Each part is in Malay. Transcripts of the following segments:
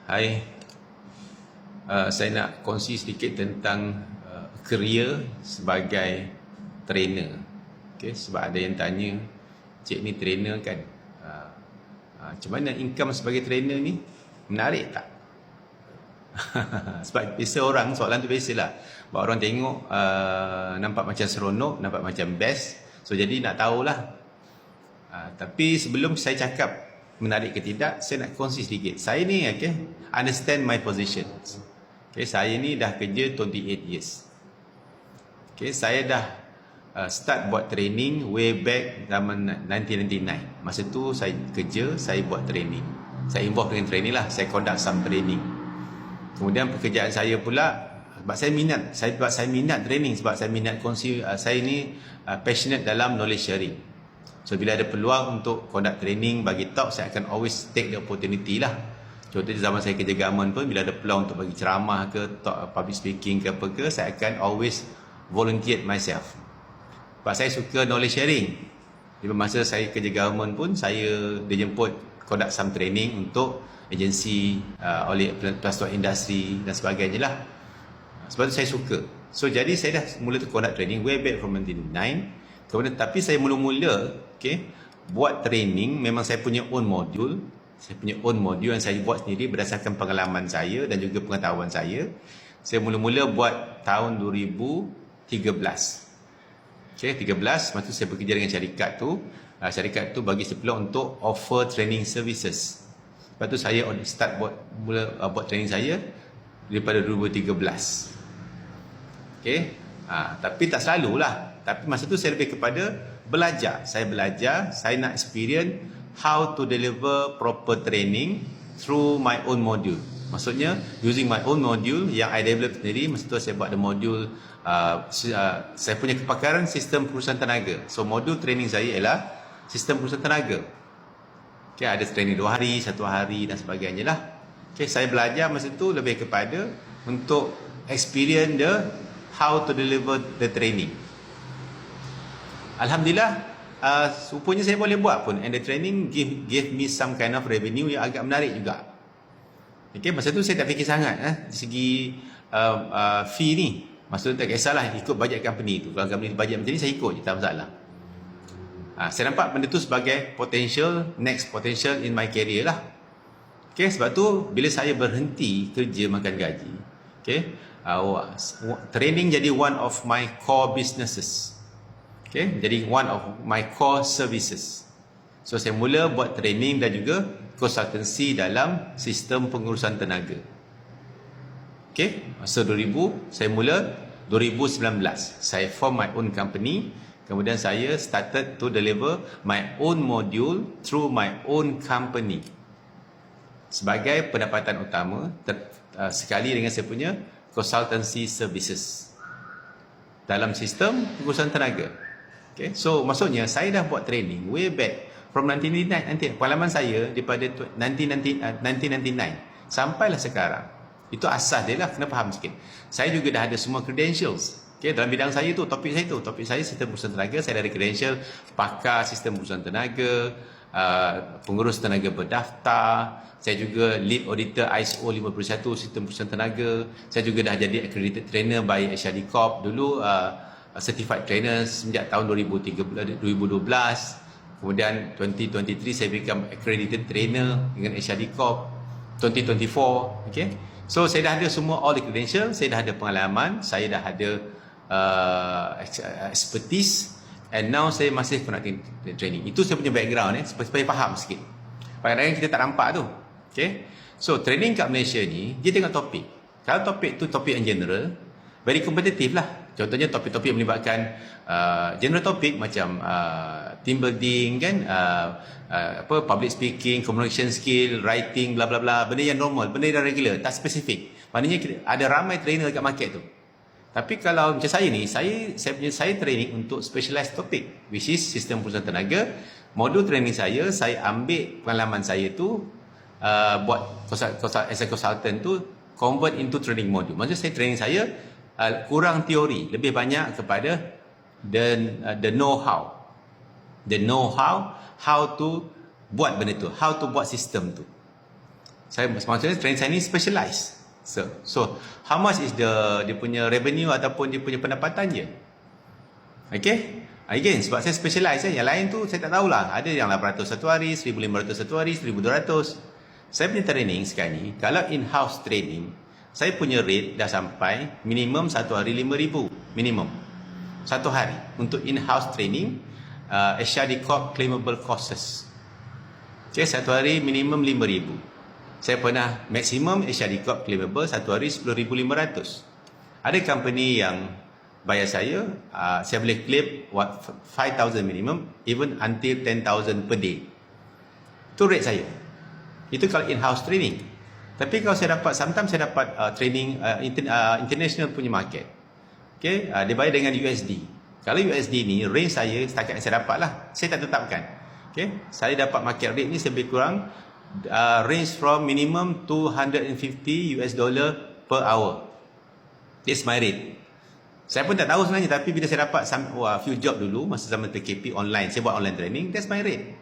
Hai, saya nak kongsi sedikit tentang kerjaya sebagai trainer. Okay, sebab ada yang tanya, cik ni trainer kan, macam mana income sebagai trainer ni? Menarik tak? Sebab biasa orang, soalan tu biasalah. Sebab orang tengok nampak macam seronok, nampak macam best. So jadi nak tahulah. Tapi sebelum saya cakap menarik ke tidak, saya nak kongsi sedikit. Saya ni understand my position. Saya ni dah kerja 28 years. Saya dah start buat training way back zaman 1999. Masa tu saya kerja, saya buat training. Saya involve dengan training lah, saya conduct some training. Kemudian pekerjaan saya pula, sebab saya minat training, sebab saya minat kongsi, saya ni passionate dalam knowledge sharing. So bila ada peluang untuk conduct training, bagi talk, saya akan always take the opportunity lah. Contohnya zaman saya kerja government pun, bila ada peluang untuk bagi ceramah ke, talk, public speaking ke apa ke, saya akan always volunteer myself. Sebab saya suka knowledge sharing. Di masa saya kerja government pun, saya dijemput conduct some training untuk agensi oleh pelastuan industri dan sebagainya lah. Sebab tu saya suka. So jadi saya dah mula tu conduct training way back from 1999. Kemudian tapi saya mula-mula buat training, memang saya punya own module. Saya punya own module yang saya buat sendiri berdasarkan pengalaman saya dan juga pengetahuan saya. Saya mula-mula buat tahun 2013. 13, masa tu saya bekerja dengan syarikat tu. Syarikat tu bagi saya peluang untuk offer training services. Lepas tu saya start buat training saya daripada 2013. Tapi tak selalulah. Tapi masa tu saya lebih kepada belajar. Saya belajar, saya nak experience how to deliver proper training through my own module. Maksudnya using my own module yang I develop sendiri. Masa tu saya buat the module, saya punya kepakaran sistem perusahaan tenaga. So modul training saya ialah sistem perusahaan tenaga. Ada training 2 hari, 1 hari dan sebagainya lah. Saya belajar masa tu lebih kepada untuk experience how to deliver the training. Alhamdulillah, rupanya saya boleh buat pun, and the training give me some kind of revenue yang agak menarik juga. Masa tu saya tak fikir sangat dari segi fee ni. Masa tu tak kisahlah, ikut bajet company tu. Kalau company bajet macam ni, saya ikut je, tak masalah. Saya nampak benda tu sebagai next potential in my career lah. Sebab tu bila saya berhenti kerja makan gaji, training jadi one of my core businesses. Jadi one of my core services. So saya mula buat training dan juga konsultansi dalam sistem pengurusan tenaga. Masa 2000 saya mula 2019 saya form my own company. Kemudian saya started to deliver my own module through my own company sebagai pendapatan utama sekali dengan saya punya consultancy services dalam sistem pengurusan tenaga. So maksudnya saya dah buat training way back from 1999. Pengalaman saya daripada 1999 sampailah sekarang. Itu asas dia lah, kena faham sikit. Saya juga dah ada semua credentials. Dalam bidang saya tu, topik saya sistem perusahaan tenaga. Saya ada credential pakar sistem perusahaan tenaga, pengurus tenaga berdaftar. Saya juga lead auditor ISO 51 sistem perusahaan tenaga. Saya juga dah jadi accredited trainer by HRD Corp. Dulu certified trainer sejak tahun 2012. Kemudian 2023 saya become accredited trainer dengan HRD Corp. 2024. So saya dah ada semua all the credentials, saya dah ada pengalaman, saya dah ada expertise, and now saya masih conducting training. Itu saya punya background supaya faham sikit. Kadang-kadang kita tak nampak tu. So training kat Malaysia ni, dia tengok topik. Kalau topik tu topik yang general, very kompetitif lah. Contohnya topik-topik yang melibatkan general topik macam team building public speaking, communication skill, writing, bla bla bla, benda yang normal, benda yang regular, tak spesifik. Maknanya ada ramai trainer dekat market tu. Tapi kalau macam saya ni, saya training untuk specialized topik, which is sistem perusahaan tenaga. Modul training saya ambil pengalaman saya tu buat as a consultant tu, convert into training module. Maksudnya training saya kurang teori, lebih banyak kepada the know-how. The know-how, how to buat benda tu, how to buat sistem tu. maksudnya training saya ni specialized. So how much is dia punya revenue ataupun dia punya pendapatan je. Okay, again sebab saya specialized yang lain tu saya tak tahulah. Ada yang 800 satu hari, 1500 satu hari, 1200. Saya punya training sekarang ni, kalau in-house training, saya punya rate dah sampai minimum satu hari 5,000 minimum satu hari untuk in-house training HRD Corp claimable courses. Okay, satu hari minimum 5,000. Saya pernah maksimum HRD Corp claimable satu hari 10,500. Ada company yang bayar saya boleh claim 5,000 minimum, even until 10,000 per day. Itu rate saya. Itu kalau in-house training. Tapi kalau saya dapat, sometimes saya dapat training international punya market. Okay, dia bayar dengan USD. Kalau USD ni, range saya setakat yang saya dapat lah. Saya tak tetapkan. Okay, saya dapat market rate ni lebih kurang range from minimum 250 US dollar per hour. That's my rate. Saya pun tak tahu sebenarnya, tapi bila saya dapat few job dulu masa zaman PKP online, saya buat online training, that's my rate.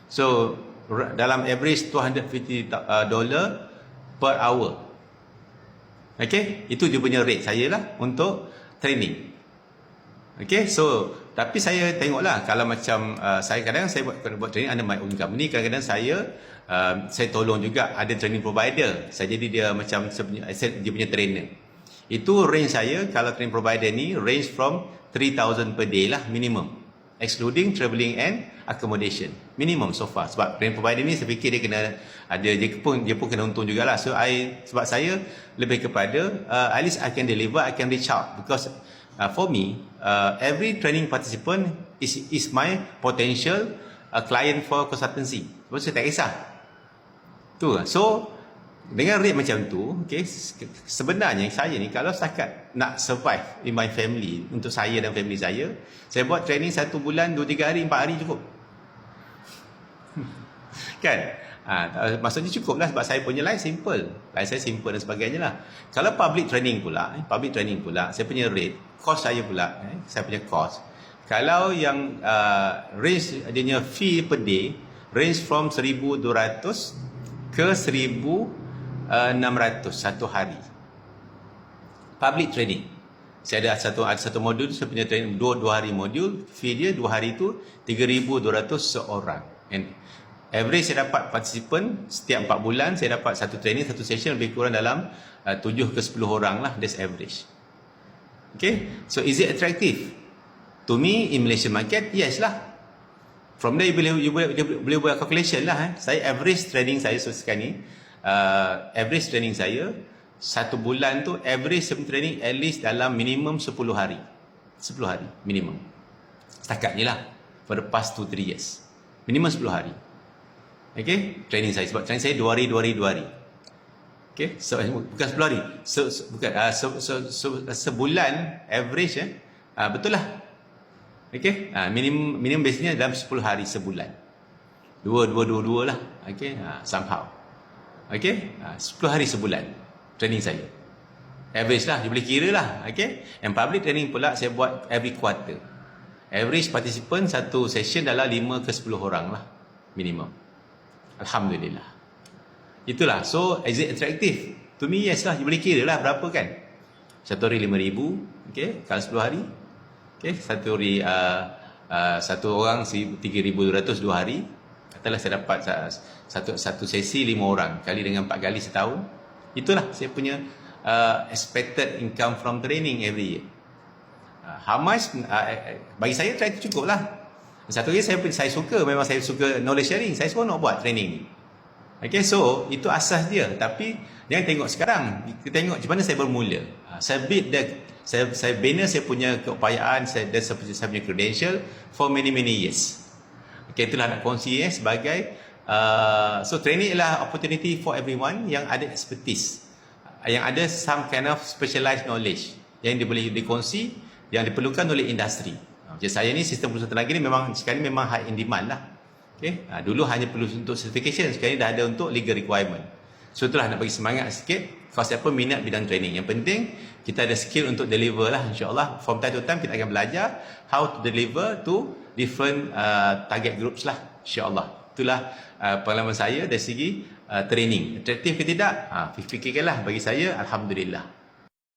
So dalam average 250 dollar per hour. Okay, itu dia punya rate saya lah untuk training. Okay, so tapi saya tengoklah kalau macam saya kadang saya buat training under my own company, kadang-kadang saya tolong juga ada training provider. Saya jadi dia macam dia punya trainer. Itu range saya kalau training provider ni range from 3,000 per day lah minimum, excluding travelling and accommodation minimum so far. Sebab training provider ni saya fikir dia kena ada, dia pun kena untung jugalah. So sebab saya lebih kepada at least I can deliver, I can reach out, because for me every training participant is my potential client for consultancy. Sebab saya tak kisah tu. So dengan rate macam tu, okay, sebenarnya saya ni kalau setakat nak survive in my family, untuk saya dan family saya buat training 1 bulan 2-3 hari 4 hari cukup. Kan? Maksudnya cukup lah, sebab saya punya life simple. Life saya simple dan sebagainya lah. Kalau public training pula, saya punya rate, cost saya pula, saya punya cost. Kalau yang range adanya fee per day, range from 1,200 ke 1,600 satu hari. Public training. Saya ada satu modul, saya punya training 2 hari modul, fee dia 2 hari tu 3,200 seorang. And average saya dapat participant setiap 4 bulan saya dapat satu training, satu session lebih kurang dalam 7 ke 10 orang lah, that's average. Okay, so is it attractive? To me, in Malaysian market, yes lah. From there, you boleh buat calculation lah. Saya average training saya sekarang ni, average training saya 1 bulan tu average training at least dalam minimum 10 hari. 10 hari minimum. Setakat ni lah, for the past 2-3 years. Minimum 10 hari. Okay, training saya. Sebab training saya 2 hari. Okay, so bukan 10 hari. Sebulan average betul lah. Okay, minimum biasanya dalam 10 hari sebulan. 2 lah. Okay, somehow. Okay, 10 hari sebulan training saya. Average lah, dia boleh kira lah. Okay, and public training pula saya buat every quarter. Average participant satu session dalam 5 ke 10 orang lah minimum. Alhamdulillah. Itulah. So is it attractive? To me yes lah, you boleh kira lah berapa kan. Satu hari 5,000. Okay, kalau 10 hari. Okay, satu hari satu orang 3,200 2 hari. Katalah saya dapat satu sesi 5 orang kali dengan 4 kali setahun. Itulah saya punya expected income from training every year. How much? Bagi saya try to cukup lah. Satu lagi saya suka, memang saya suka knowledge sharing. Saya semua nak buat training ni. Okay, so itu asas dia. Tapi jangan tengok sekarang, kita tengok macam mana saya bermula. Saya bina saya punya keupayaan, saya punya credential for many years. Okay, itulah nak kongsi sebagai so training adalah opportunity for everyone yang ada expertise, yang ada some kind of specialized knowledge yang dia boleh dikongsi, yang diperlukan oleh industri. Macam saya ni, sistem perusahaan tenaga ni sekarang ni memang high in demand lah. Okay, dulu hanya perlu untuk certification, sekarang ni dah ada untuk legal requirement. So itulah nak bagi semangat sikit. Kalau siapa minat bidang training, yang penting kita ada skill untuk deliver lah, insyaAllah. From time to time kita akan belajar how to deliver to different target groups lah, insyaAllah. Itulah pengalaman saya dari segi training. Atraktif ke tidak? Fikirkanlah. Bagi saya, Alhamdulillah.